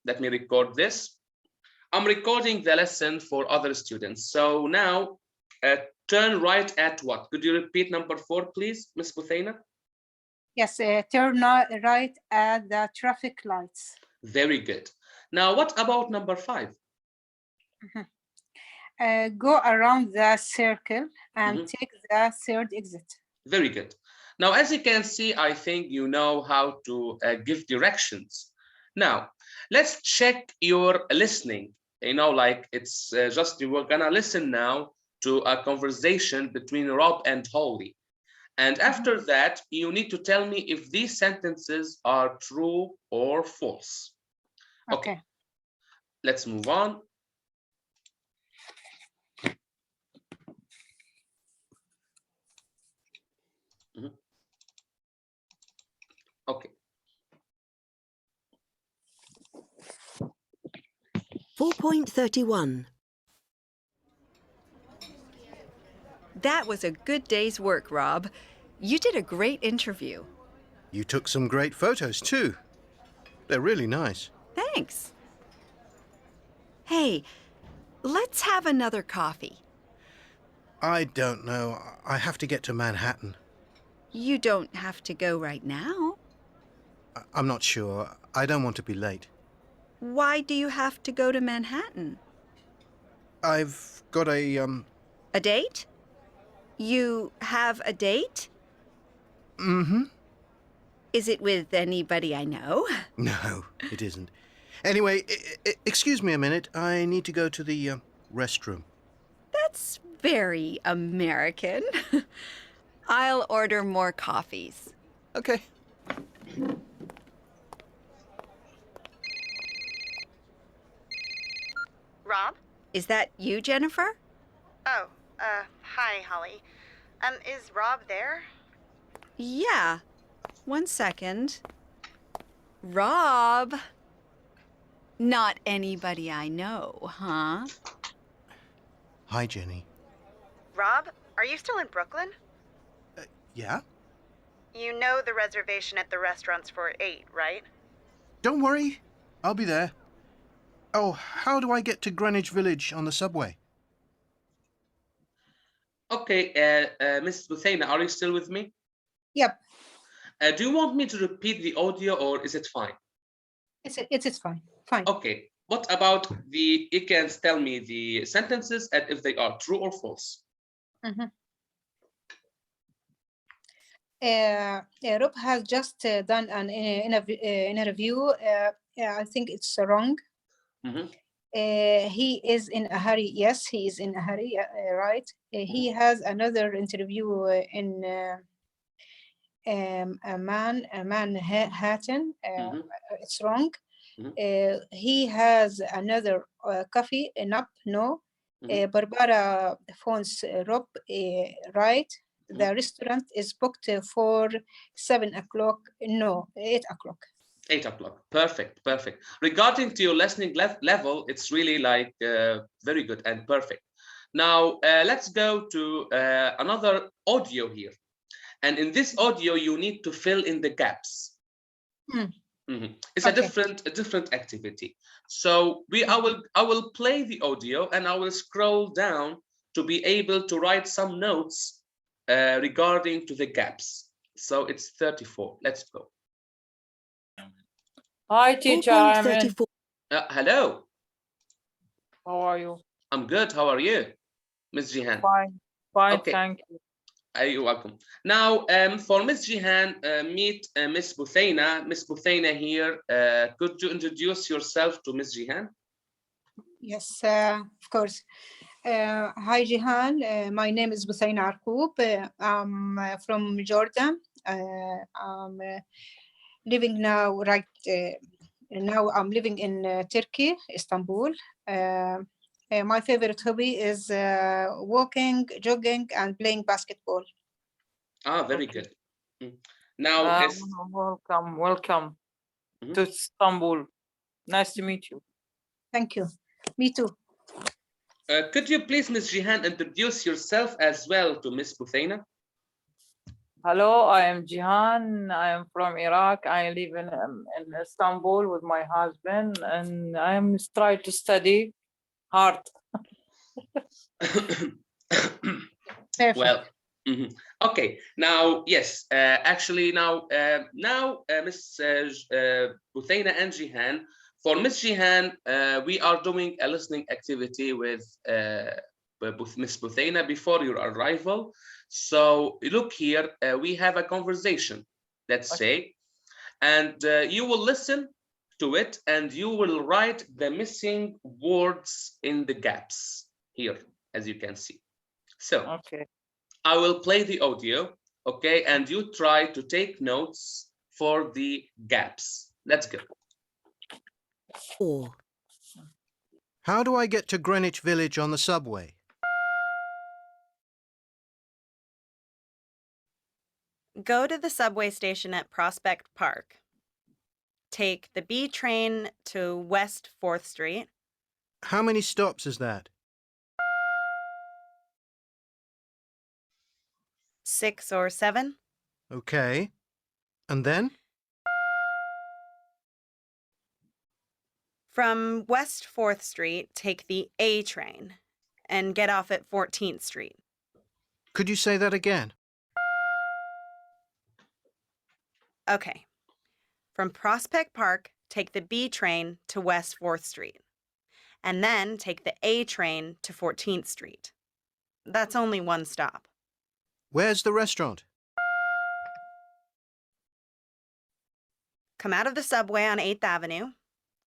let me record this. I'm recording the lesson for other students. So now turn right at what? Could you repeat number 4, please, Ms. Buthaina? Yes, turn right at the traffic lights. Very good. Now, what about number 5? Go around the circle and take the third exit. Very good. Now, as you can see, I think you know how to give directions. Now, let's check your listening. You know, like it's just we're gonna listen now to a conversation between Rob and Holly. And after that, you need to tell me if these sentences are true or false. Okay. Let's move on. Okay. 4.31. That was a good day's work, Rob. You did a great interview. You took some great photos too. They're really nice. Thanks. Hey, let's have another coffee. I don't know. I have to get to Manhattan. You don't have to go right now. I'm not sure. I don't want to be late. Why do you have to go to Manhattan? I've got a A date? You have a date? Mm-hmm. Is it with anybody I know? No, it isn't. Anyway, excuse me a minute. I need to go to the restroom. That's very American. I'll order more coffees. Okay. Rob? Is that you, Jennifer? Oh, hi, Holly. Is Rob there? Yeah. 1 second. Rob. Not anybody I know, huh? Hi, Jenny. Rob, are you still in Brooklyn? Yeah? You know the reservation at the restaurant's for 8, right? Don't worry. I'll be there. Oh, how do I get to Greenwich Village on the subway? Okay, Ms. Buthaina, are you still with me? Yep. Do you want me to repeat the audio or is it fine? It's fine. Fine. Okay. What about you can tell me the sentences and if they are true or false? Rob has just done an interview. I think it's wrong. He is in a hurry. Yes, he is in a hurry, right? He has another interview in Manhattan. It's wrong. He has another coffee. No. Barbara phones Rob, right? The restaurant is booked for 7 o'clock. No, 8 o'clock. 8 o'clock. Perfect, perfect. Regarding to your listening level, it's really like very good and perfect. Now, let's go to another audio here. And in this audio, you need to fill in the gaps. It's a different activity. So I will play the audio and I will scroll down to be able to write some notes regarding to the gaps. So it's 34. Let's go. Hi, teacher. I'm in. Hello. How are you? I'm good. How are you, Ms. Jihan? Fine. Fine, okay. Thank you. You're welcome. Now, for Ms. Jihan, meet Ms. Buthaina. Ms. Buthaina here. Could you introduce yourself to Ms. Jihan? Yes, of course. Hi, Jihan. My name is Buthaina Arqoub. I'm from Jordan. I'm living now, now I'm living in Turkey, Istanbul. My favorite hobby is walking, jogging, and playing basketball. Ah, very good. Now, welcome to Istanbul. Nice to meet you. Thank you. Me too. Could you please, Ms. Jihan, introduce yourself as well to Ms. Buthaina? Hello, I am Jihan. I am from Iraq. I live in Istanbul with my husband, and I am trying to study hard. Perfect. Well, okay. Now, yes. Actually, now, Miss Buthayna and Jihan. For Miss Jihan, we are doing a listening activity with Miss Buthayna before your arrival. So look here, we have a conversation, let's say, and you will listen to it and you will write the missing words in the gaps here, as you can see. So Okay. I will play the audio, okay, and you try to take notes for the gaps. Let's go. How do I get to Greenwich Village on the subway? Go to the subway station at Prospect Park. Take the B train to West 4th Street. How many stops is that? 6 or 7. Okay. And then? From West 4th Street, take the A train and get off at 14th Street. Could you say that again? Okay. From Prospect Park, take the B train to West 4th Street, and then take the A train to 14th Street. That's only one stop. Where's the restaurant? Come out of the subway on 8th Avenue,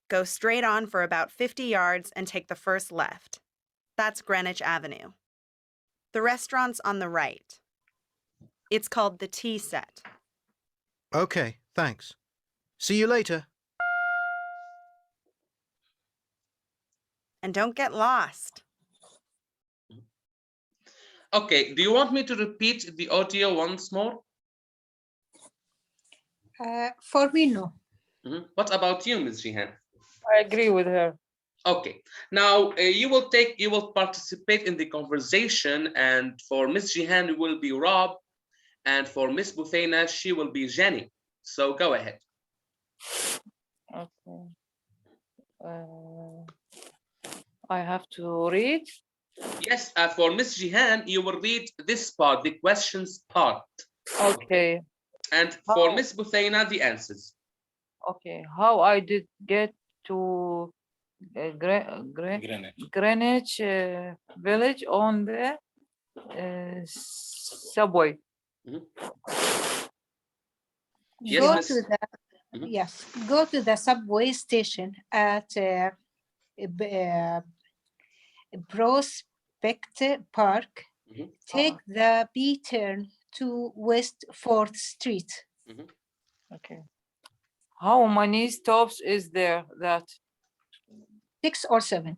go straight on for about 50 yards and take the first left. That's Greenwich Avenue. The restaurant's on the right. It's called the Tea Set. Okay, thanks. See you later. And don't get lost. Okay, do you want me to repeat the audio once more? For me, no. What about you, Ms. Jihan? I agree with her. Okay, now you will participate in the conversation, and for Ms. Jihan it will be Rob, and for Ms. Buthayna she will be Jenny. So go ahead. Okay. I have to read. Yes, for Ms. Jihan you will read this part, the questions part. Okay. And for Ms. Buthayna, the answers. Okay. How I did get to Greenwich Village on the subway? Yes, Go Miss- to the yes. Go to the subway station at Prospect Park. Take the B turn to West 4th Street. Okay. How many stops is there? That 6 or 7.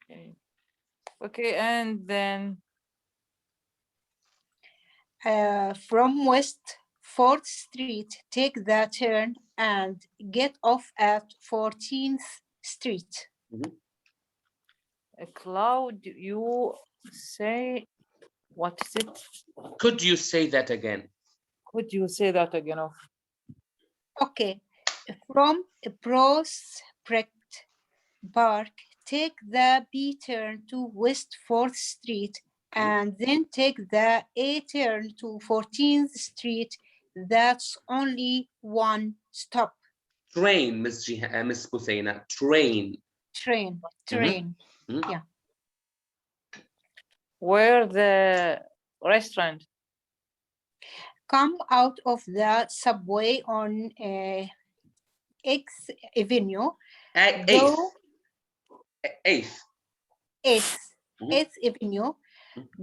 okay. Okay, and then From West 4th Street, take the turn and get off at 14th Street. a cloud, you say, what is it? Could you say that again? Could you say that again? Okay, from Prospect Park, take the B turn to West 4th Street and then take the A turn to 14th Street. That's only one stop. Train, Ms. Buthayna, train. Train. Yeah. Where the restaurant? Come out of the subway on 8th Avenue. Go 8th. 8th Avenue.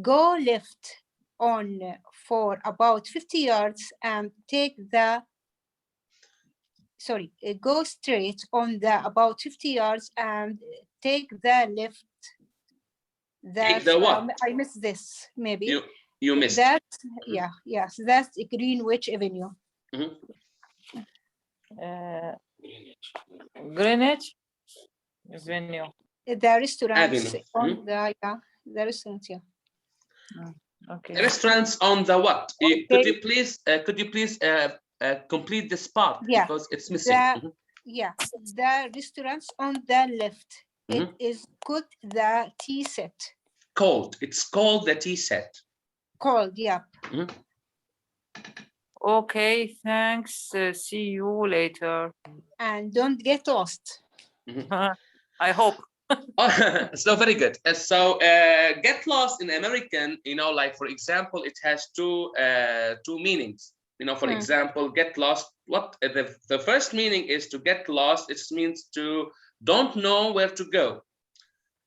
Go left on for about 50 yards and take the go straight on the about 50 yards and take the left. Take the what? I missed this, maybe. You missed. That, yes, that's Greenwich Avenue. Greenwich Avenue. The restaurant Avenue. on the restaurant, yeah. Okay. Restaurants on the what? Could you please complete this part Yeah. because it's missing. The, yeah, the restaurants on the left. It is called the tea set. Called. It's called the tea set. Called, yeah. Okay, thanks. See you later. And don't get lost. I hope. So very good. So get lost in American, like for example, it has two meanings. For example, get lost. What the first meaning is to get lost. It means to don't know where to go.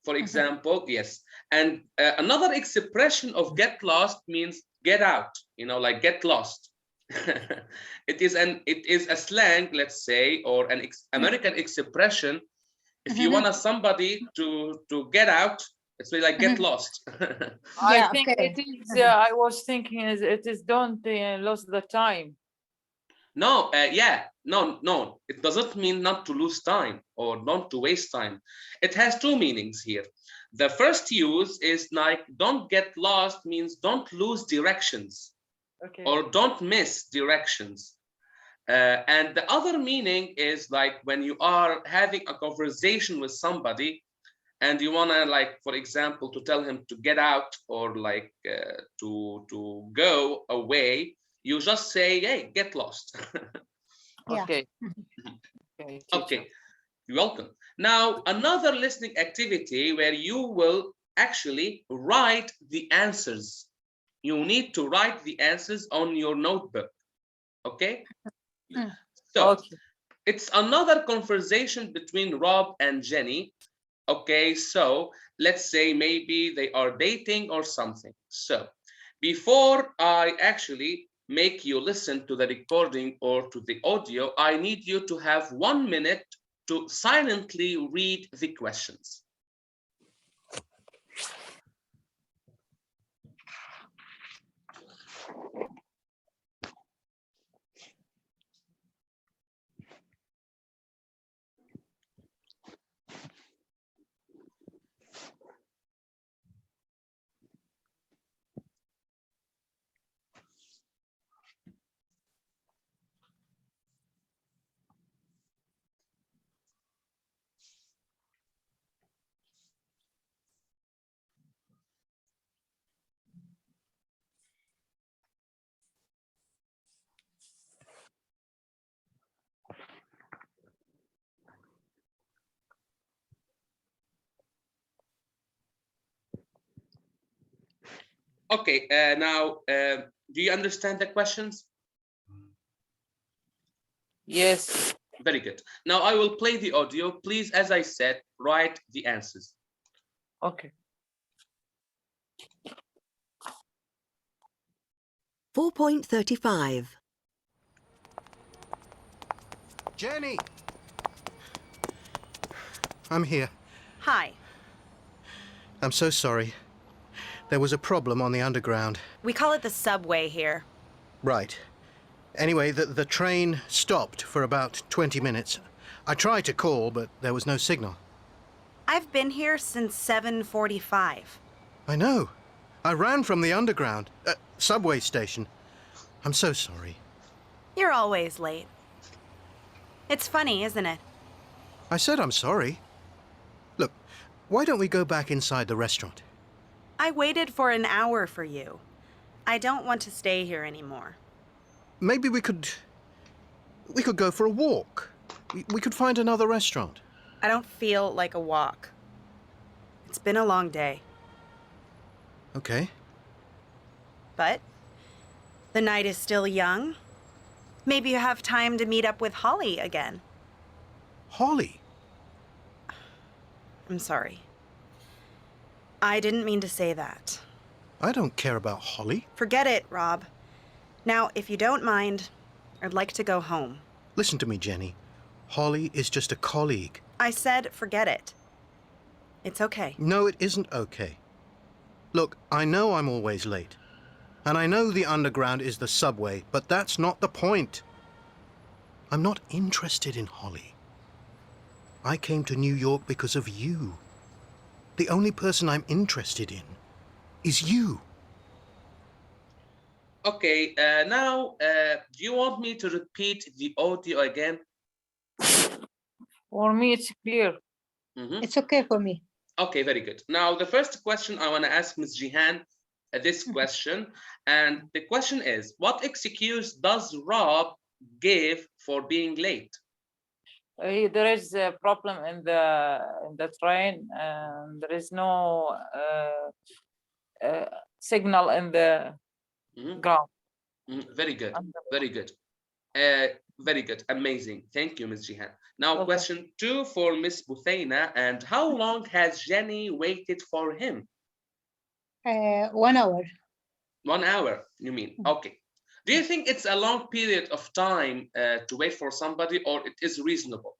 For example, yes. And another expression of get lost means get out. Like get lost. It is a slang, let's say, or an American expression. If you want somebody to get out, it's really like get lost. I think it is. I was thinking it is don't lose the time. No, no. It doesn't mean not to lose time or not to waste time. It has two meanings here. The first use is like don't get lost means don't lose directions, or don't miss directions. And the other meaning is like when you are having a conversation with somebody and you want to, like, for example, to tell him to get out or like to go away, you just say, hey, get lost. Okay. Okay, you're welcome. Now, another listening activity where you will actually write the answers. You need to write the answers on your notebook. Okay? So it's another conversation between Rob and Jenny. Okay, so let's say maybe they are dating or something. So before I actually make you listen to the recording or to the audio, I need you to have 1 minute to silently read the questions. Okay, now, do you understand the questions? Yes. Very good. Now I will play the audio. Please, as I said, write the answers. Okay. 4.35. Jenny! I'm here. Hi. I'm so sorry. There was a problem on the underground. We call it the subway here. Right. Anyway, the train stopped for about 20 minutes. I tried to call, but there was no signal. I've been here since 7:45. I know. I ran from the underground, subway station. I'm so sorry. You're always late. It's funny, isn't it? I said I'm sorry. Look, why don't we go back inside the restaurant? I waited for an hour for you. I don't want to stay here anymore. Maybe we could go for a walk. We could find another restaurant. I don't feel like a walk. It's been a long day. Okay. But the night is still young. Maybe you have time to meet up with Holly again. Holly? I'm sorry. I didn't mean to say that. I don't care about Holly. Forget it, Rob. Now, if you don't mind, I'd like to go home. Listen to me, Jenny. Holly is just a colleague. I said forget it. It's okay. No, it isn't okay. Look, I know I'm always late. And I know the underground is the subway, but that's not the point. I'm not interested in Holly. I came to New York because of you. The only person I'm interested in is you. Okay, now, do you want me to repeat the audio again? For me, it's clear. It's okay for me. Okay, very good. Now, the first question I want to ask Ms. Jihan this question, and the question is, what excuse does Rob give for being late? There is a problem in the train, and there is no signal in the ground. Very good, very good. Very good, amazing. Thank you, Ms. Jihan. Now, Okay. question 2 for Ms. Buthaina, and how long has Jenny waited for him? 1 hour. 1 hour, you mean? Okay. Do you think it's a long period of time to wait for somebody, or it is reasonable?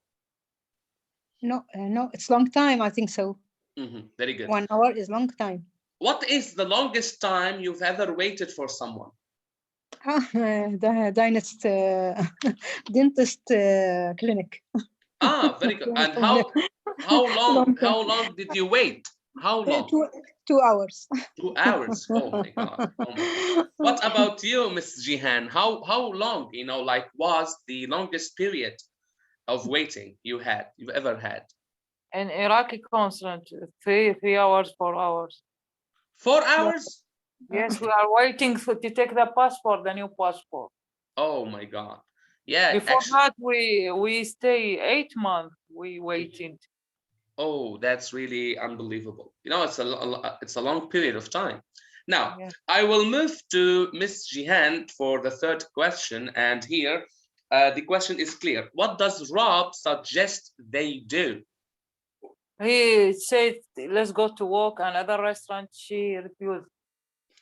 No, no, it's long time. I think so. Very good. 1 hour is long time. What is the longest time you've ever waited for someone? The dentist clinic. Very good. And how long did you wait? How long? 2 hours. 2 hours. Oh my God. Oh my God. What about you, Ms. Jihan? How long, like, was the longest period of waiting you've ever had? In Iraqi consulate, 3 hours, 4 hours. 4 hours? Yes, we are waiting to take the passport, the new passport. Oh my God. Yeah. Before that, we stay 8 months. We waited. Oh, that's really unbelievable. It's a long period of time. Now, Yeah. I will move to Ms. Jihan for the third question. And here, the question is clear. What does Rob suggest they do? He said, let's go to work, another restaurant. She refused.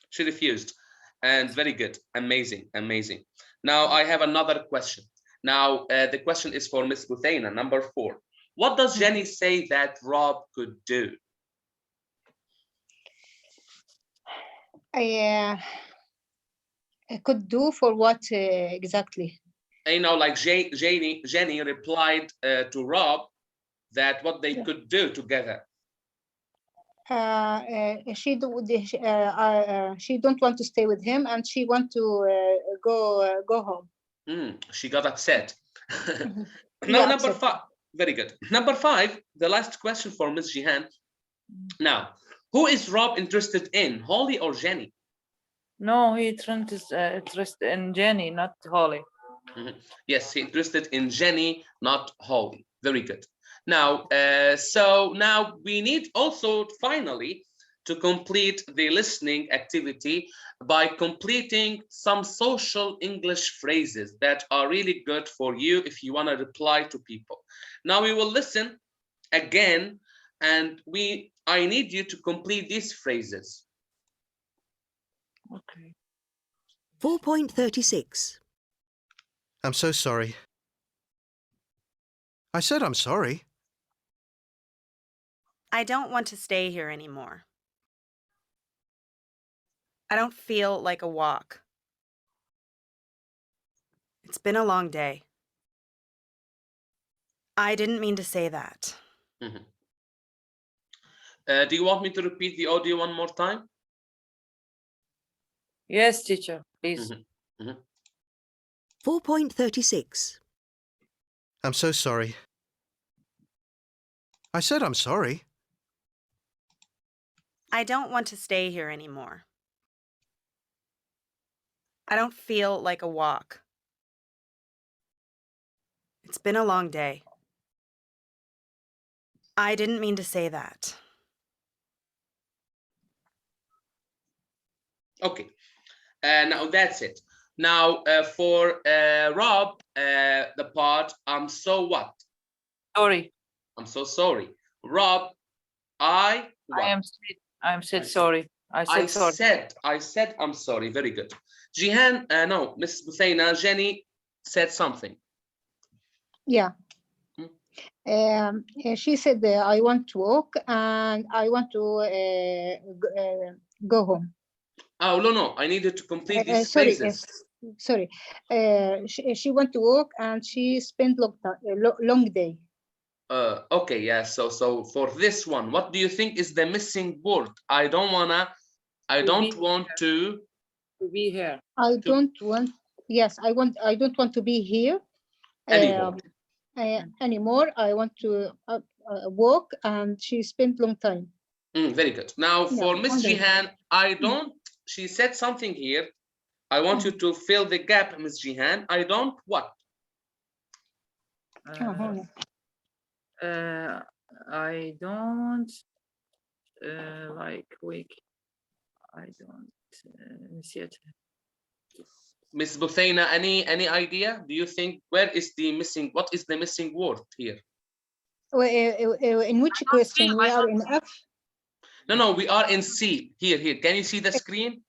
She refused. And very good. Amazing. Amazing. Now, I have another question. Now, the question is for Ms. Buthaina, number 4. What does Jenny say that Rob could do? I could do for what exactly? Like Jenny replied to Rob that what they could do together. She don't want to stay with him, and she want to go home. She got upset. Yeah, Number upset. 5. Very good. Number 5, the last question for Ms. Jihan. Now, who is Rob interested in, Holly or Jenny? No, he interested in Jenny, not Holly. Yes, he interested in Jenny, not Holly. Very good. Now, so now we need also finally to complete the listening activity by completing some social English phrases that are really good for you if you want to reply to people. Now we will listen again, and I need you to complete these phrases. Okay. 4.36. I'm so sorry. I said I'm sorry. I don't want to stay here anymore. I don't feel like a walk. It's been a long day. I didn't mean to say that. Do you want me to repeat the audio one more time? Yes, teacher, please. 4.36. I'm so sorry. I said I'm sorry. I don't want to stay here anymore. I don't feel like a walk. It's been a long day. I didn't mean to say that. Okay, now that's it. Now for Rob, the part, I'm so what? Sorry. I'm so sorry. Rob, I said sorry. I said I'm sorry. Very good. Jihan, no, Miss Buthaina, Jenny said something. Yeah. She said, I want to walk and I want to go home. Oh, no, I needed to complete these Sorry, phrases. Sorry. She went to work and she spent long day. Okay, yeah. So for this one, what do you think is the missing word? I don't want to to be here. I don't want. Yes, I want. I don't want to be here Anymore. Anymore. I want to walk, and she spent long time. Very good. Now Yeah, for Miss wonderful. Jihan, I don't. She said something here. I want you to fill the gap, Miss Jihan. I don't what? I don't like week. I don't see it. Miss Buthaina, any idea? Do you think where is the missing? What is the missing word here? In which question? We are in F. No, we are in C. Here. Can you see the screen?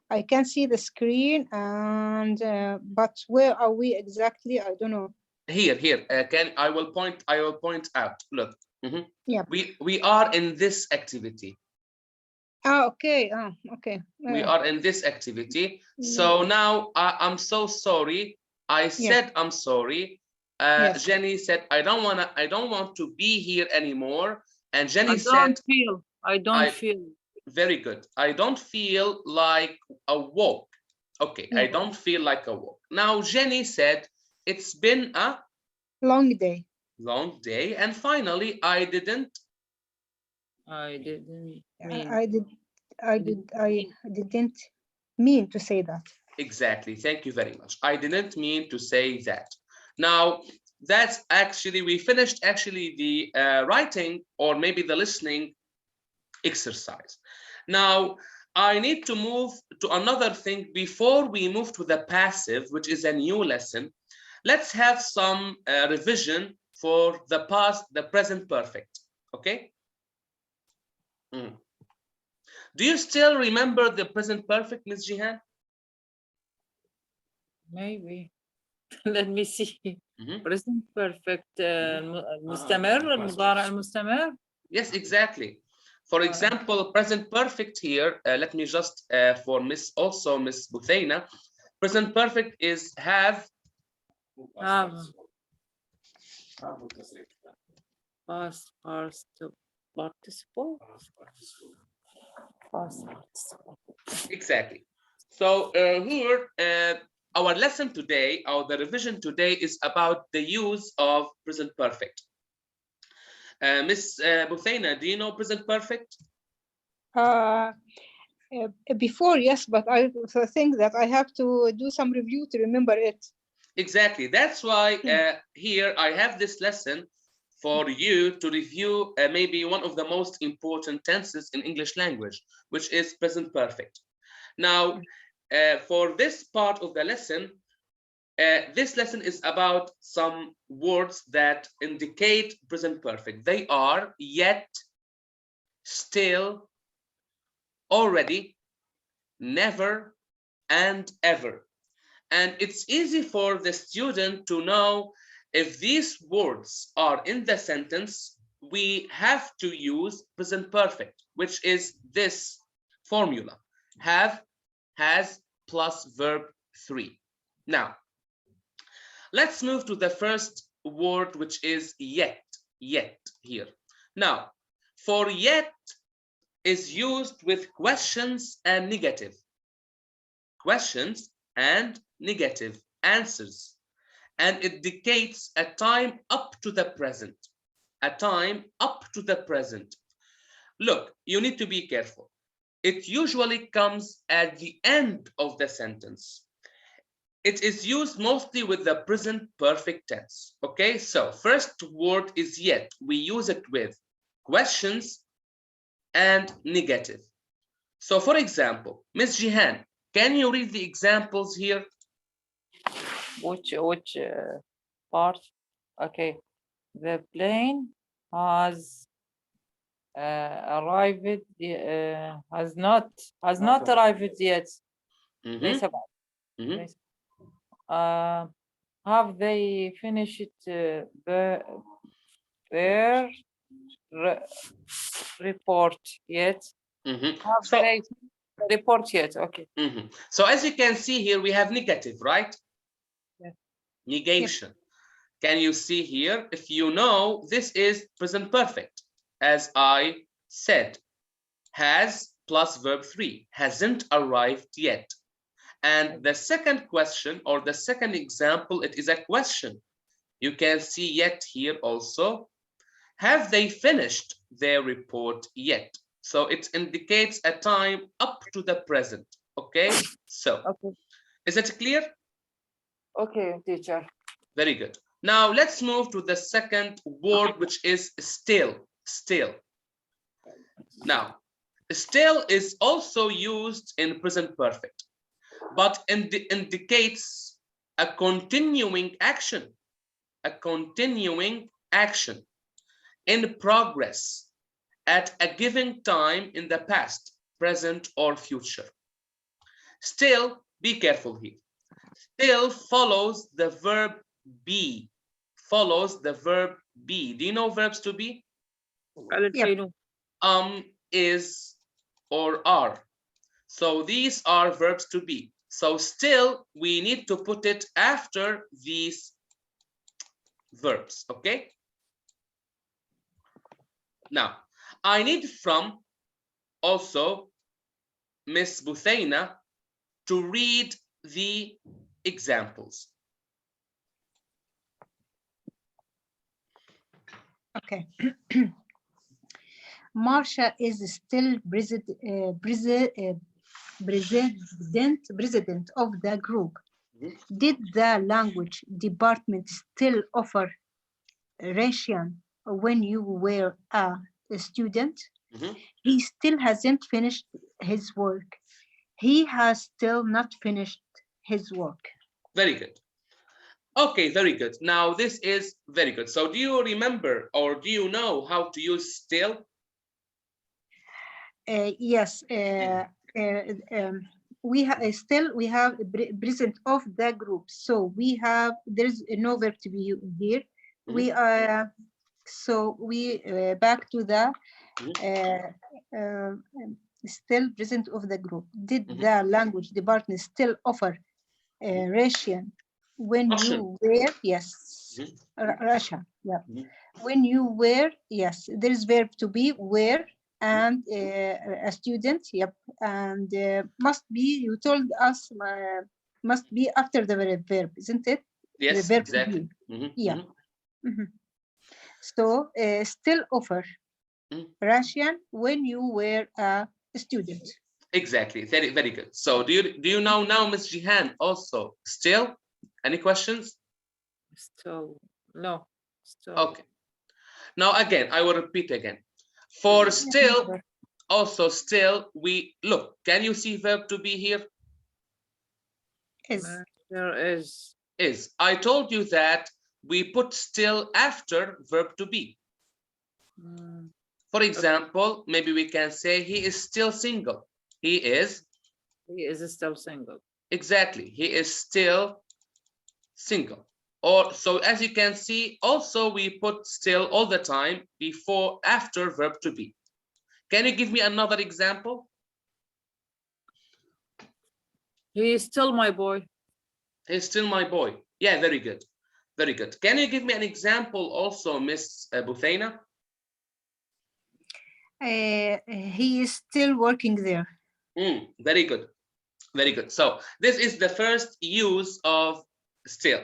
I can see the screen, and but where are we exactly? I don't know. Here. I will point out. Look. Yeah. We are in this activity. Okay. Okay. We are in this activity. So now I'm so sorry. I said I'm sorry. Jenny said I don't want to be here anymore. And Jenny said I don't feel. Very good. I don't feel like a walk. Okay, I don't feel like a walk. Now Jenny said it's been a long day. Long day. And finally, I didn't mean to say that. Exactly. Thank you very much. I didn't mean to say that. Now, that's actually, we finished actually the writing or maybe the listening exercise. Now, I need to move to another thing before we move to the passive, which is a new lesson. Let's have some revision for the past, the present perfect. Okay? Do you still remember the present perfect, Ms. Jihan? Maybe. Let me see. Present perfect. المستمر المضارع المستمر. Yes, exactly. For example, present perfect here, let me just for Miss Buthaina, present perfect is have. Past participle. Exactly. So here, our lesson today, or the revision today, is about the use of present perfect. Miss Buthaina, do you know present perfect? Before, yes, but I think that I have to do some review to remember it. Exactly. That's why here I have this lesson for you to review maybe one of the most important tenses in English language, which is present perfect. Now, for this part of the lesson, this lesson is about some words that indicate present perfect. They are yet, still, already, never, and ever. And it's easy for the student to know if these words are in the sentence, we have to use present perfect, which is this formula: have, has, plus verb 3. Now, let's move to the first word, which is yet here. Now, for yet is used with questions and negative. Questions and negative answers. And it indicates a time up to the present. A time up to the present. Look, you need to be careful. It usually comes at the end of the sentence. It is used mostly with the present perfect tense. Okay, so first word is yet. We use it with questions and negative. So for example, Ms. Jihan, can you read the examples here? Which part? Okay, the plane has arrived. Has not arrived yet. Have they finished their report yet? Have they report yet? Okay. So as you can see here, we have negative, right? Yes. Negation. Can you see here? If you know, this is present perfect. As I said, has plus verb 3, hasn't arrived yet. And the second question or the second example, it is a question. You can see yet here also. Have they finished their report yet? So it indicates a time up to the present. Okay, so Okay. is it clear? Okay, teacher. Very good. Now let's move to the second word, which is still. Still. Now, still is also used in present perfect, but indicates a continuing action. A continuing action in progress at a given time in the past, present, or future. Still, be careful here. Still follows the verb be. Follows the verb be. Do you know verbs to be? Yep. Is, or are. So these are verbs to be. So still, we need to put it after these verbs, okay? Now, I need from also Miss Buthaina to read the examples. Okay. Marsha is still president of the group. Did the language department still offer Russian when you were a student? He still hasn't finished his work. He has still not finished his work. Very good. Okay, very good. Now this is very good. So do you remember or do you know how to use still? Yes. We have present of the group. So we have, there's no verb to be here. We are, so we back to the still present of the group. Did the language department still offer Russian when you were? Yes. Russia. Yeah. When you were, yes. There is verb to be were and a student. Yep. And must be. You told us must be after the verb, isn't it? Yes, the verb exactly. Yeah. So still offer Russian when you were a student. Exactly. Very, very good. So do you know now, Ms. Jihan, also still? Any questions? Still, no. Still. Okay. Now again, I will repeat again. For still, also still, we look. Can you see verb to be here? Is. There is. Is. I told you that we put still after verb to be. For example, maybe we can say he is still single. He is still single. Exactly. He is still single. Or so as you can see, also we put still all the time before, after verb to be. Can you give me another example? He is still my boy. He's still my boy. Yeah, very good. Very good. Can you give me an example also, Miss Buthaina? He is still working there. Very good. Very good. So this is the first use of still.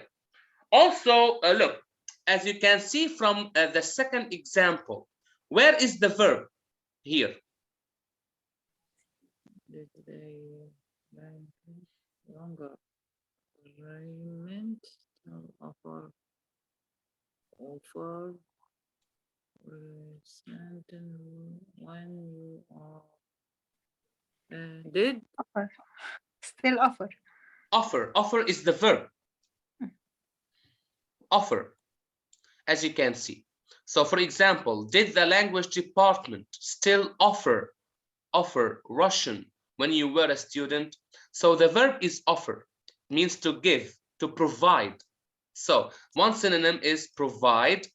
Also, look, as you can see from the second example, where is the verb here? When you are did offer. Still offer. Offer is the verb. Offer, as you can see. So for example, did the language department still offer Russian when you were a student? So the verb is offer, means to give, to provide. So one synonym is provide,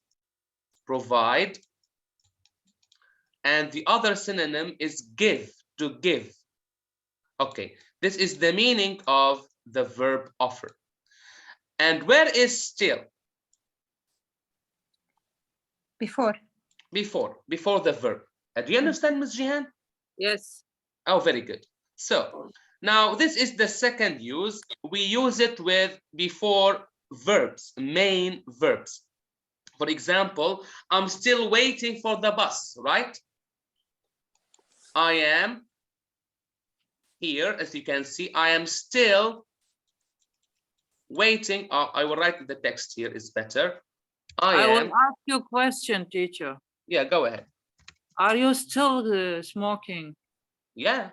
and the other synonym is give, to give. Okay, this is the meaning of the verb offer. And where is still? Before the verb. Do you understand, Ms. Jihan? Yes. Oh, very good. So now this is the second use. We use it with before verbs, main verbs. For example, I'm still waiting for the bus, right? I am here, as you can see, I am still waiting. I will write the text here, is better. I will ask you a question, teacher. Yeah, go ahead. Are you still smoking? Yeah.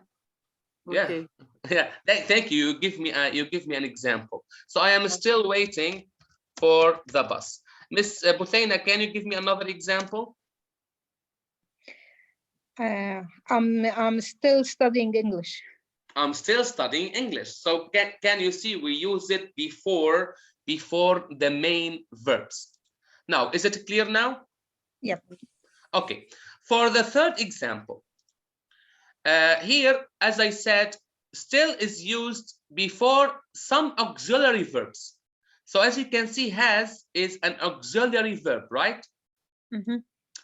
Okay. Yeah. Thank you. You give me an example. So I am still waiting for the bus. Miss Buthaina, can you give me another example? I'm still studying English. I'm still studying English. So can you see we use it before the main verbs. Now, is it clear now? Yep. Okay. For the third example, here, as I said, still is used before some auxiliary verbs. So as you can see, has is an auxiliary verb, right? Mm-hmm.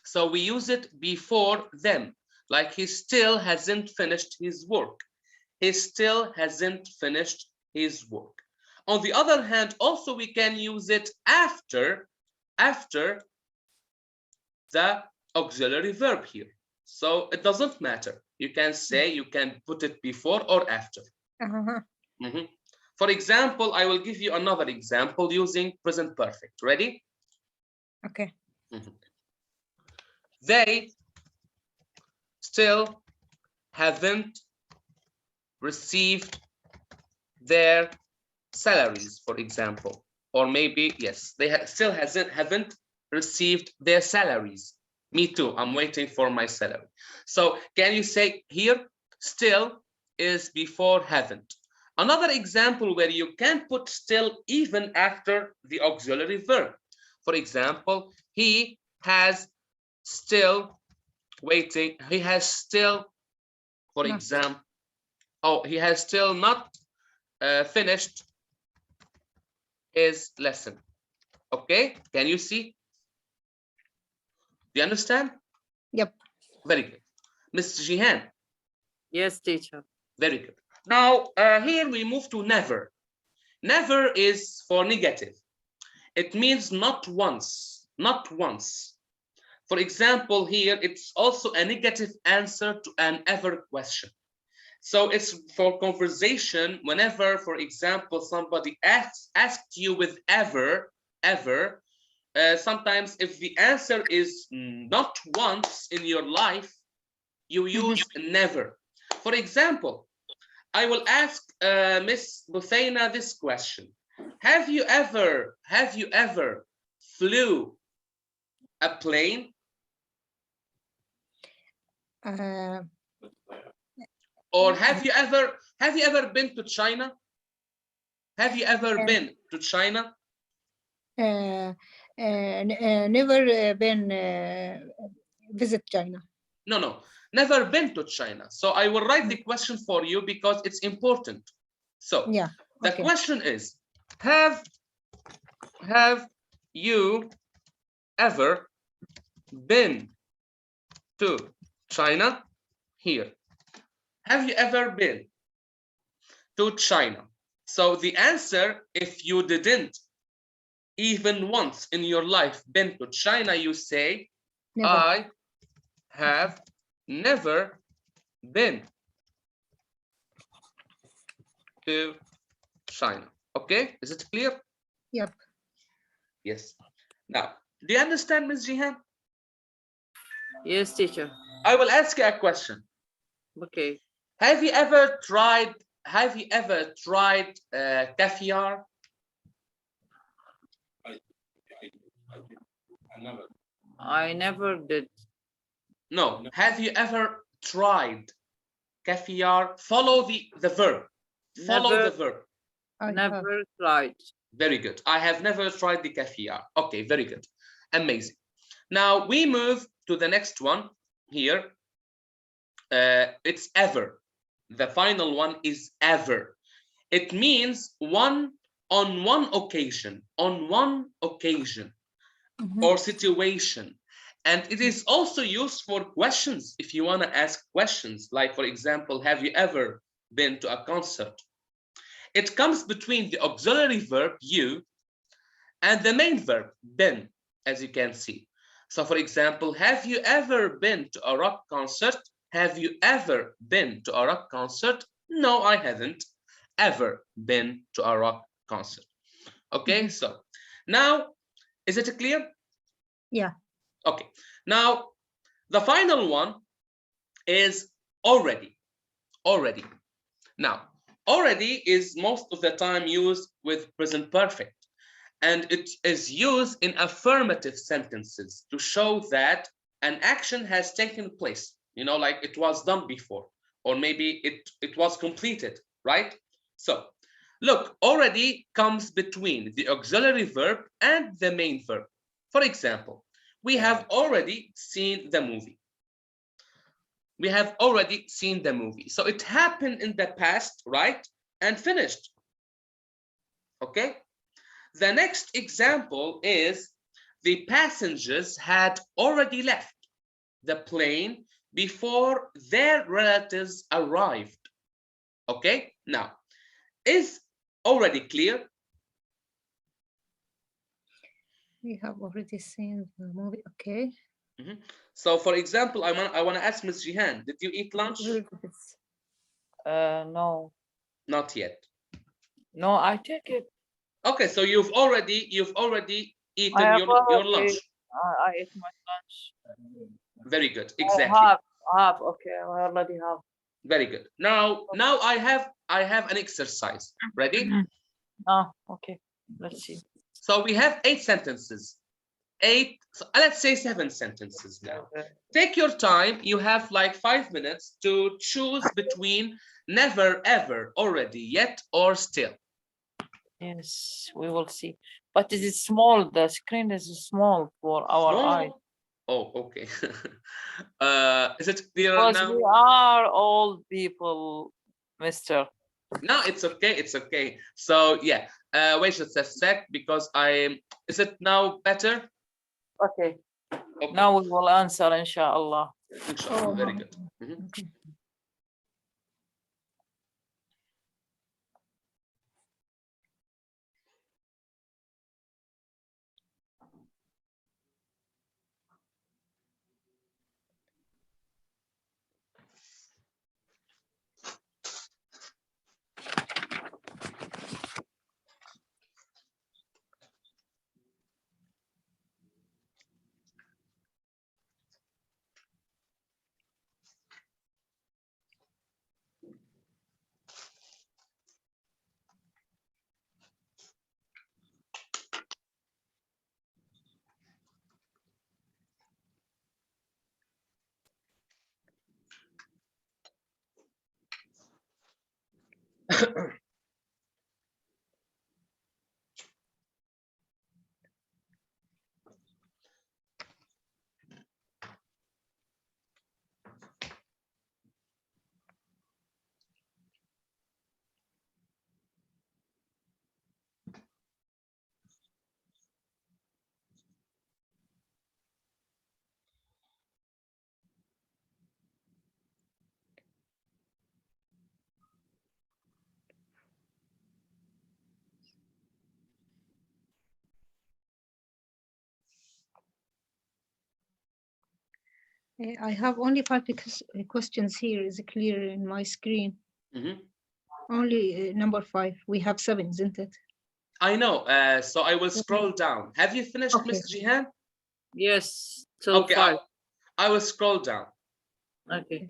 So we use it before them, like he still hasn't finished his work. He still hasn't finished his work. On the other hand, also we can use it after the auxiliary verb here. So it doesn't matter. You can say, you can put it before or after. Mm-hmm. For example, I will give you another example using present perfect. Ready? Okay. Mm-hmm. They still haven't received their salaries, for example. Or maybe, yes, they still haven't received their salaries. Me too, I'm waiting for my salary. So can you say here, still is before haven't. Another example where you can put still even after the auxiliary verb. For example, he has still waiting, he has still, for example, he has still not finished his lesson. Okay, can you see? Do you understand? Yep. Very good. Ms. Jihan. Yes, teacher. Very good. Now, here we move to never. Never is for negative. It means not once, not once. For example, here, it's also a negative answer to an ever question. So it's for conversation whenever, for example, somebody asked you with ever, sometimes if the answer is not once in your life, you use never. For example, I will ask Miss Buthaina this question. Have you ever flew a plane? Or have you ever been to China? Have you ever been to China? Never been visit China. No, never been to China. So I will write the question for you because it's important. So yeah, the question is, have you ever been to China? Here. Have you ever been to China? So the answer, if you didn't even once in your life been to China, you say, never. I have never been to China. Okay, is it clear? Yep. Yes. Now, do you understand, Ms. Jihan? Yes, teacher. I will ask you a question. Okay. Have you ever tried caviar? I never did. No. Have you ever tried caviar? Follow the verb. Follow the verb. Never tried. Very good. I have never tried the caviar. Okay, very good. Amazing. Now we move to the next one here. It's ever. The final one is ever. It means on one occasion or situation. And it is also used for questions if you want to ask questions, like, for example, have you ever been to a concert? It comes between the auxiliary verb you and the main verb been, as you can see. So, for example, have you ever been to a rock concert? Have you ever been to a rock concert? No, I haven't ever been to a rock concert. Okay, so now, is it clear? Yeah. Okay, now the final one is already. Already. Now, already is most of the time used with present perfect, and it is used in affirmative sentences to show that an action has taken place, you know, like it was done before, or maybe it was completed, right? So look, already comes between the auxiliary verb and the main verb. For example, we have already seen the movie. We have already seen the movie. So it happened in the past, right? And finished. Okay? The next example is the passengers had already left the plane before their relatives arrived. Okay? Now, is already clear? We have already seen the movie. Okay. So, for example, I want to ask Ms. Jihan, did you eat lunch? No. Not yet. No, I take it. Okay, so you've already eaten your lunch. I ate my lunch. Very good. Exactly. I have. Okay, I already have. Very good. Now I have an exercise. Ready? Oh, okay. Let's see. So we have 8 sentences. 8, so let's say 7 sentences now. Okay. Take your time. You have like 5 minutes to choose between never, ever, already, yet, or still. Yes, we will see. But it is small. The screen is small for our eyes. Oh, okay. Is it clear Because now? we are old people, mister. No, it's okay. It's okay. So yeah, wait just a sec because is it now better? Okay. Now we will answer, inshallah. Inshallah. Very good. Okay. I have only 5 questions here. Is it clear in my screen? Only number 5. We have 7, isn't it? I know. So I will scroll down. Have you finished, Ms. Jihan? Yes. So okay. 5. I will scroll down. Okay.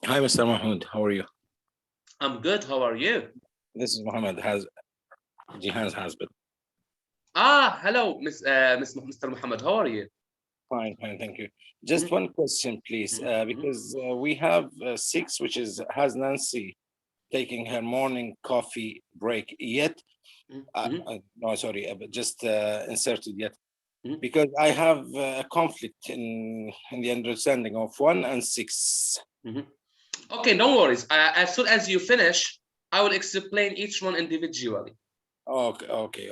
Hi, Mr. Mahmoud. How are you? I'm good. How are you? This is Mohammed, Jihan's husband. Hello, Mr. Muhammad. How are you? Fine, thank you. Just one question, please, because we have 6, which has Nancy taking her morning coffee break yet. No, sorry, but just inserted yet. Because I have a conflict in the understanding of 1 and 6. Okay, no worries. As soon as you finish, I will explain each one individually. Okay.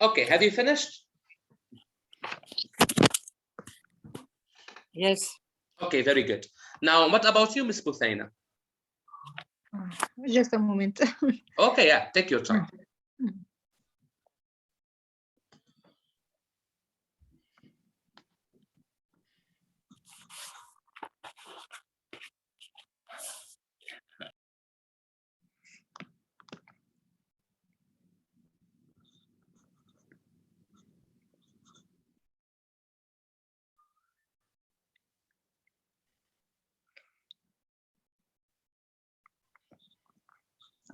Okay, have you finished? Yes. Okay, very good. Now, what about you, Miss Buthaina? Just a moment. Okay, yeah, take your time.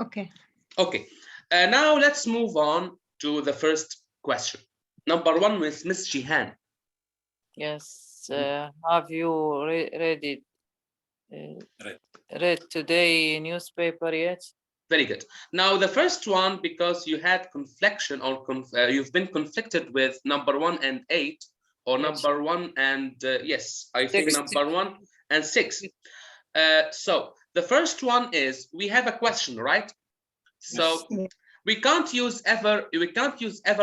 Okay. Okay, now let's move on to the first question. Number 1 with Miss Jihan. Yes. Have you read today newspaper yet? Very good. Now the first one, because you had confliction or you've been conflicted with number 1 and 8, or number 1 and yes, I think 6. number 1 and 6. So the first one is, we have a question, right? So Yes. we can't use ever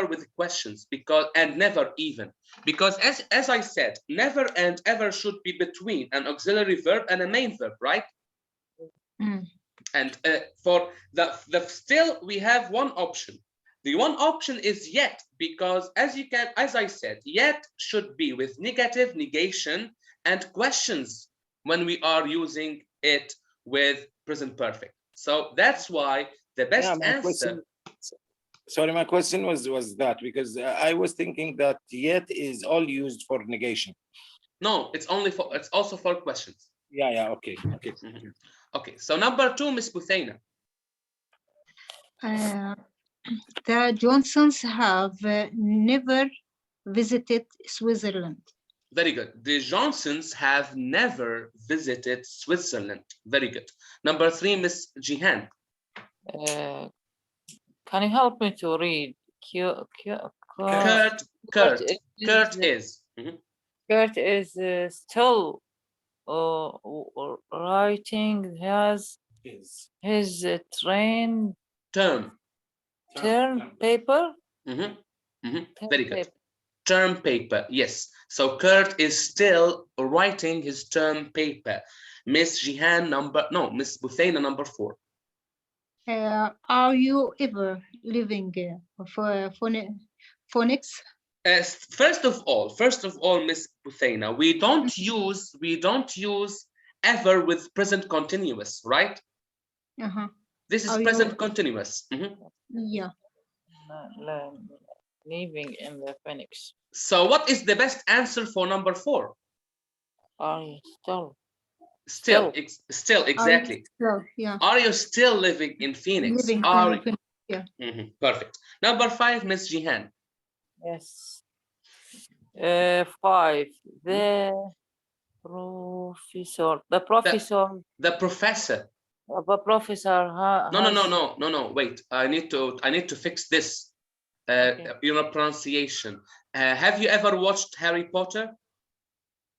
with questions, because and never even, because as I said, never and ever should be between an auxiliary verb and a main verb, right? And for the still we have one option. The one option is yet, because as I said, yet should be with negative, negation, and questions when we are using it with present perfect. So that's why the best answer. Sorry, my question was that, because I was thinking that yet is all used for negation. No, it's also for questions. Yeah, okay. Okay, so number 2, Miss Buthaina. The Johnsons have never visited Switzerland. Very good. The Johnsons have never visited Switzerland. Very good. Number 3, Miss Jihan. Can you help me to read? Kurt is. Kurt is still writing his term paper. Very good. Term paper, yes. So Kurt is still writing his term paper. Miss Jihan Miss Buthaina, number 4. Are you ever living for phonics? First of all, Miss Buthaina, we don't use ever with present continuous, right? This is present continuous. Yeah. Living in the Phoenix. So what is the best answer for number 4? Are you still exactly. Yeah. Are you still living in Phoenix? Living in Phoenix, yeah. Perfect. Number 5, Miss Jihan. Yes. 5. The professor. The professor. The professor. No. Wait. I need to fix this. Your pronunciation. Have you ever watched Harry Potter?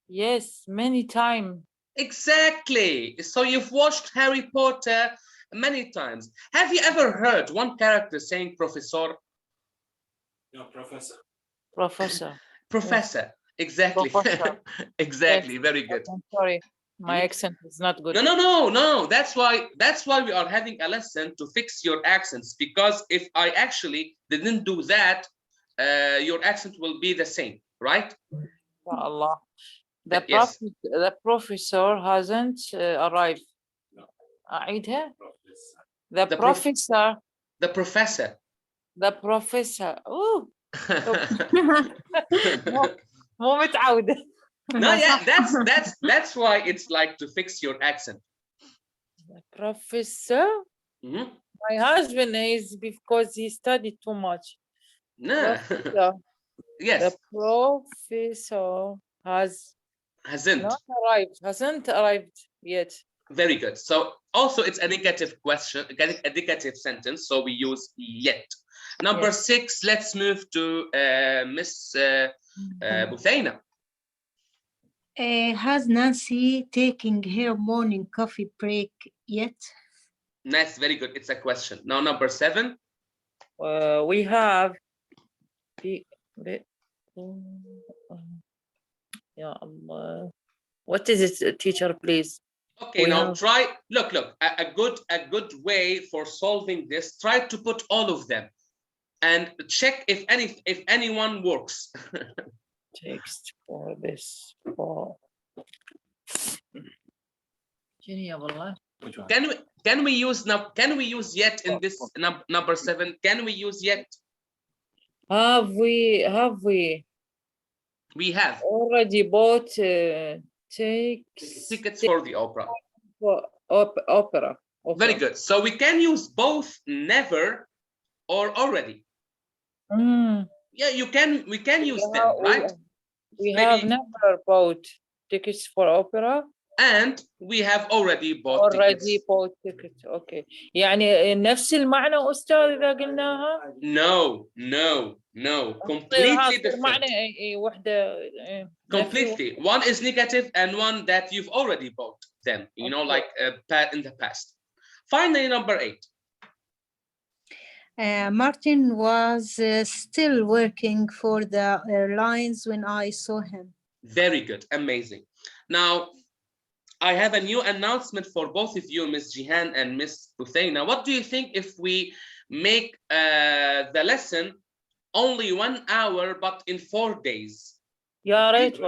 Yes, many times. Exactly. So you've watched Harry Potter many times. Have you ever heard one character saying professor? No, professor. Professor. Professor. Yes. Exactly. Professor. Exactly. Yes. Very good. I'm sorry, my accent is not good. No. That's why we are having a lesson to fix your accents, because if I actually didn't do that, your accent will be the same, right? Allah. The Yes. professor hasn't arrived. أعيدها. The professor. The professor. The professor. Ooh. مو متعودة. No, yeah, that's why it's like to fix your accent. The professor. My husband is because he studied too much. No. Yes. The professor hasn't arrived yet. Very good. So also it's a negative question, a negative sentence. So we use yet. Number 6, let's move to Miss Buthaina. Has Nancy taken her morning coffee break yet? Nice, very good. It's a question. Now number 7. We have Ya Allah. What is it, teacher, please? Okay, now try, look, a good way for solving this, try to put all of them and check if anyone works. Text for this. Can we use yet in this number 7? Can we use yet? Have we have already bought tickets for the opera. Opera. Very good. So we can use both never or already. Yeah, we can use them, right? We have never bought tickets for opera. And we have already bought tickets. Okay. يعني نفس المعنى أستاذ إذا قلناها؟ No. Completely different. معنى وحدة. Completely. One is negative and one that you've already bought them, you know, like in the past. Finally, number 8. Martin was still working for the airlines when I saw him. Very good. Amazing. Now, I have a new announcement for both of you, Ms. Jihan and Ms. Buthaina. What do you think if we make the lesson only 1 hour, but in 4 days? Yeah, right.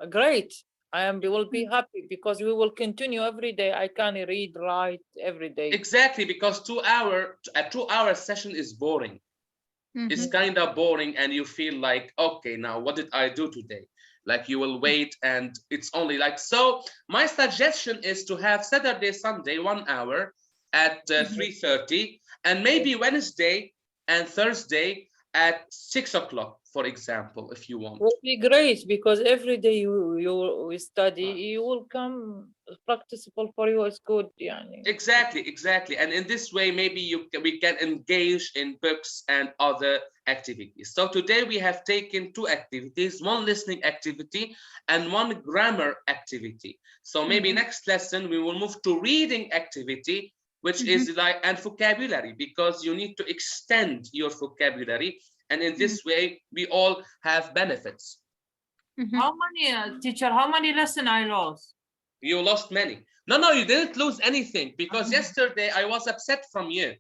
Great. We will be happy because we will continue every day. I can read, write every day. Exactly, because a 2-hour session is boring. It's kind of boring and you feel like, okay, now what did I do today? Like you will wait and it's only like, so my suggestion is to have Saturday, Sunday, 1 hour at 3:30 and maybe Wednesday and Thursday at 6 o'clock, for example, if you want. It will be great because every day you study, you will come practicable for you. It's good. Yani. Exactly. And in this way, maybe we can engage in books and other activities. So today we have taken 2 activities, 1 listening activity and 1 grammar activity. So maybe next lesson we will move to reading activity, which is like, and vocabulary, because you need to extend your vocabulary. And in this way, we all have benefits. How many, teacher, how many lessons I lost? You lost many. No, you didn't lose anything because yesterday I was upset from you.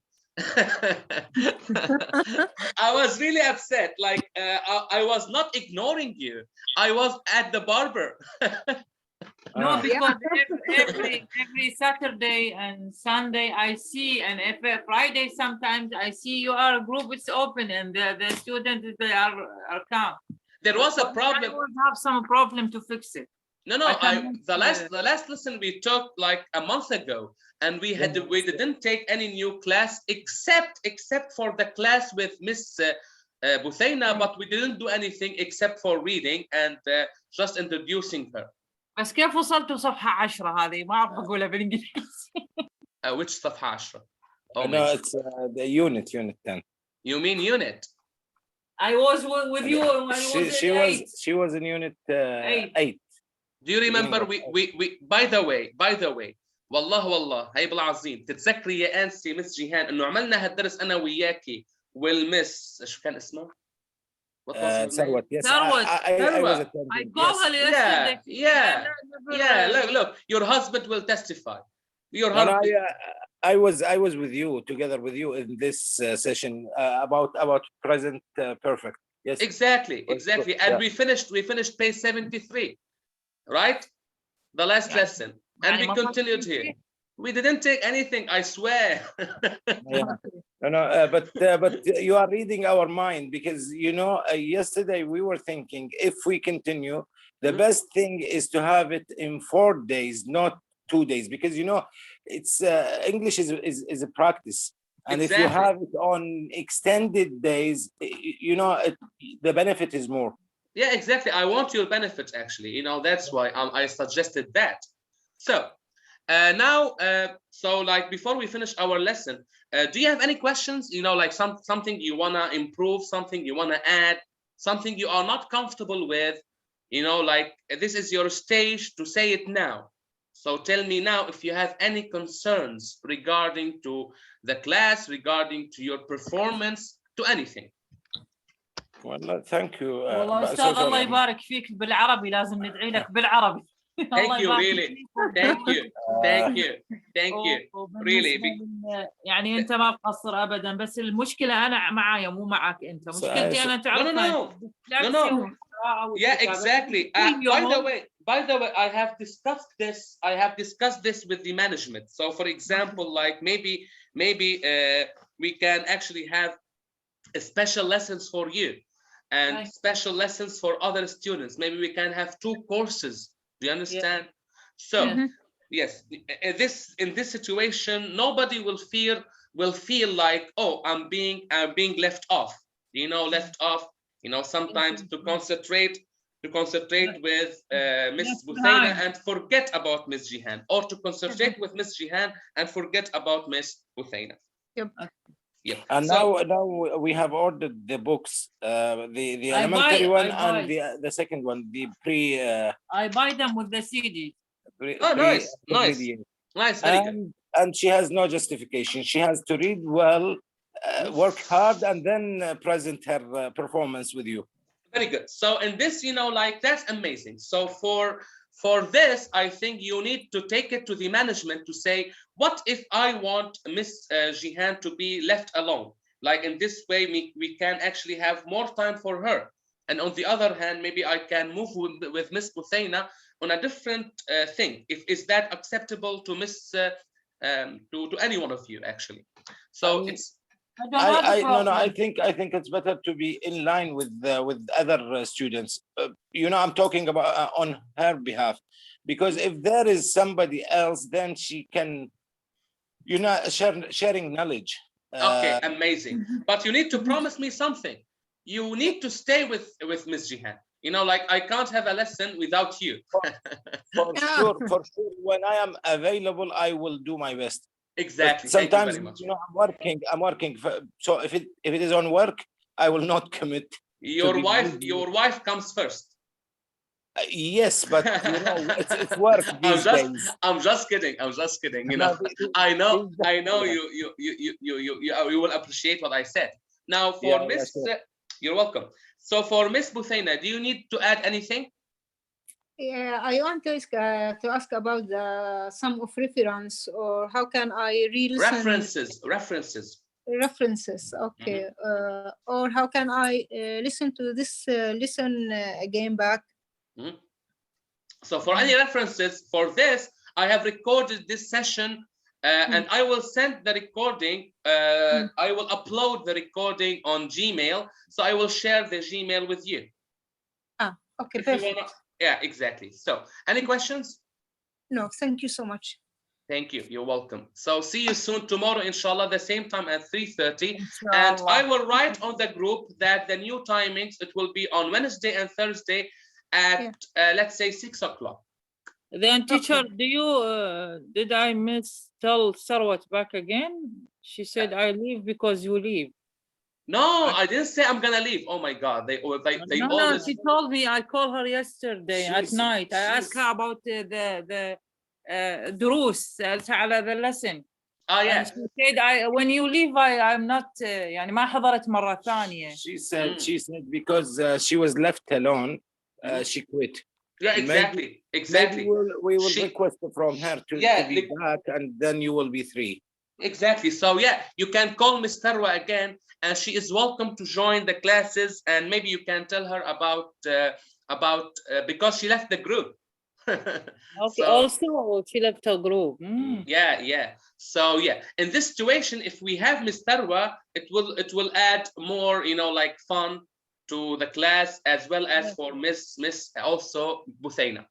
I was really upset. Like I was not ignoring you. I was at the barber. No, because every Saturday and Sunday I see, and every Friday sometimes I see your group is open and the students they are come. There was a problem. I would have some problem to fix it. No. The last lesson we took like a month ago, and we didn't take any new class except for the class with Miss Buthaina, but we didn't do anything except for reading and just introducing her. بس كيف وصلتوا صفحة 10 هذه؟ ما أعرف أقولها بالإنجليزي. Which صفحة 10? Oh no, it's the unit 10. You mean unit? I was with you. She was in unit 8. Do you remember we by the way والله هاي بالعظيم تتذكري يا أنسي مس جيهان إنه عملنا هالدرس أنا وياكي والمس شو كان اسمه؟ Sarwat, yes. I was attending. I called her yesterday. Yeah. Look, your husband will testify. I was with you, together with you in this session about present perfect. Yes. Exactly. And we finished page 73, right? The last lesson. And we continued here. We didn't take anything, I swear. But you are reading our mind, because yesterday we were thinking, if we continue, the best thing is to have it in 4 days, not 2 days, because it's English is a practice, and if you have it on extended days, the benefit is more. Yeah, exactly. I want your benefit, actually. That's why I suggested that. So now, so like before we finish our lesson, do you have any questions? Like something you wanna improve, something you wanna add, something you are not comfortable with? Like this is your stage to say it now. So tell me now if you have any concerns regarding to the class, regarding to your performance, to anything. Well, thank you. والله أستاذ الله يبارك فيك بالعربي، لازم ندعي لك بالعربي. Thank you, really. Thank you. Really. يعني أنت ما بقصر أبدا، بس المشكلة أنا معايا مو معك أنت. مشكلتي أنا تعرف. No. Yeah, exactly. By the way, I have discussed this with the management. So, for example, like maybe we can actually have special lessons for you and special lessons for other students. Maybe we can have 2 courses. Do you understand? So, yes, in this situation, nobody will feel like, oh, I'm being left off. Left off. Sometimes to concentrate with Miss Buthaina and forget about Miss Jihan, or to concentrate with Miss Jihan and forget about Miss Buthaina. Yep. And now we have ordered the books, the elementary one and the second one, the pre. I buy them with the CD. Nice, very good. And she has no justification. She has to read well, work hard, and then present her performance with you. Very good. So in this, like that's amazing. So for this, I think you need to take it to the management to say, what if I want Miss Jihan to be left alone? Like in this way, we can actually have more time for her. And on the other hand, maybe I can move with Miss Buthaina on a different thing. Is that acceptable to to any one of you, actually? So it's. I think it's better to be in line with other students. I'm talking about on her behalf, because if there is somebody else, then she can, sharing knowledge. Okay, amazing. But you need to promise me something. You need to stay with Miss Jihan. Like I can't have a lesson without you. For sure. When I am available, I will do my best. Exactly. But sometimes I'm working. So if it is on work, I will not commit. Your wife comes first. Yes, but it's work these days. I'm just kidding. I know you will appreciate what I said. Now for Miss, you're welcome. So for Miss Buthaina, do you need to add anything? Yeah, I want to ask about the sum of reference, or how can I re-listen? References. Okay. Or how can I listen to this lesson again back? So for any references for this, I have recorded this session, and I will send the recording. I will upload the recording on Gmail. So I will share the Gmail with you. Okay, perfect. Yeah, exactly. So any questions? No, thank you so much. Thank you. You're welcome. So see you soon tomorrow, inshallah, the same time at 3:30. And I will write on the group that the new timings, it will be on Wednesday and Thursday at, let's say, 6 o'clock. Then teacher, did I tell Sarwat back again? She said I leave because you leave. No, I didn't say I'm gonna leave. Oh my God, they no, always. She told me. I called her yesterday at night. I asked her about the دروس على the lesson. Yeah. And she said when you leave I'm not يعني ما حضرت مرة ثانية. She said because she was left alone, she quit. Yeah, exactly. Maybe we will request from her to be back, and then you will be 3. Exactly. So yeah, you can call Miss Tarwa again, and she is welcome to join the classes. And maybe you can tell her about because she left the group. Okay. So, Also, she left her group. yeah. So yeah, in this situation, if we have Miss Tarwa, it will add more, like fun to the class, as well as for Miss also Buthaina.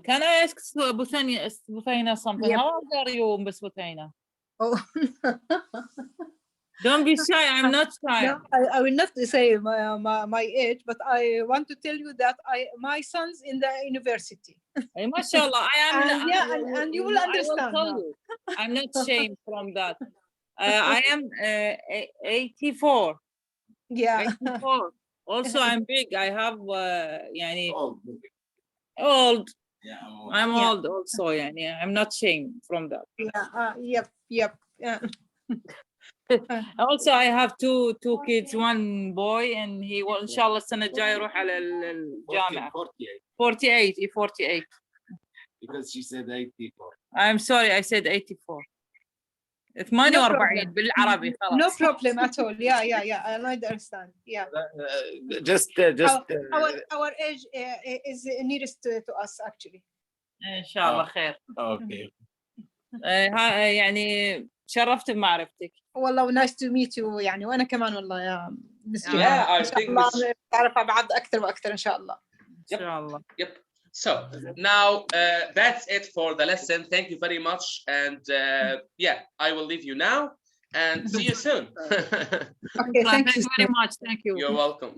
Can I ask Buthaina something? Yep. How old are you, Miss Buthaina? Oh. Don't be shy. I'm not shy. No, I will not say my age, but I want to tell you that my son's in the university. Mashallah, I am. And you will understand. I will tell you, I'm not ashamed from that. I am 84. Yeah. 84. Also, I'm big. I have old. Yeah, I'm old also. I'm not ashamed from that. Yeah. Yep. Also, I have two kids, one boy, and he will inshallah السنة الجاية يروح على الجامعة. 48. Because she said 84. I'm sorry, I said 84. 48 بالعربي خلاص. No problem at all. Yeah. I understand. Yeah. Just. Our age is nearest to us actually. إن شاء الله خير. Okay. يعني شرفت بمعرفتك. والله nice to meet you يعني وأنا كمان والله يا مستر. Yeah, I think نتعرف على بعض أكثر وأكثر إن شاء الله. إن شاء الله. Yep. So now that's it for the lesson. Thank you very much, and yeah, I will leave you now and see you soon. Okay, thank you very much. Thank you. You're welcome.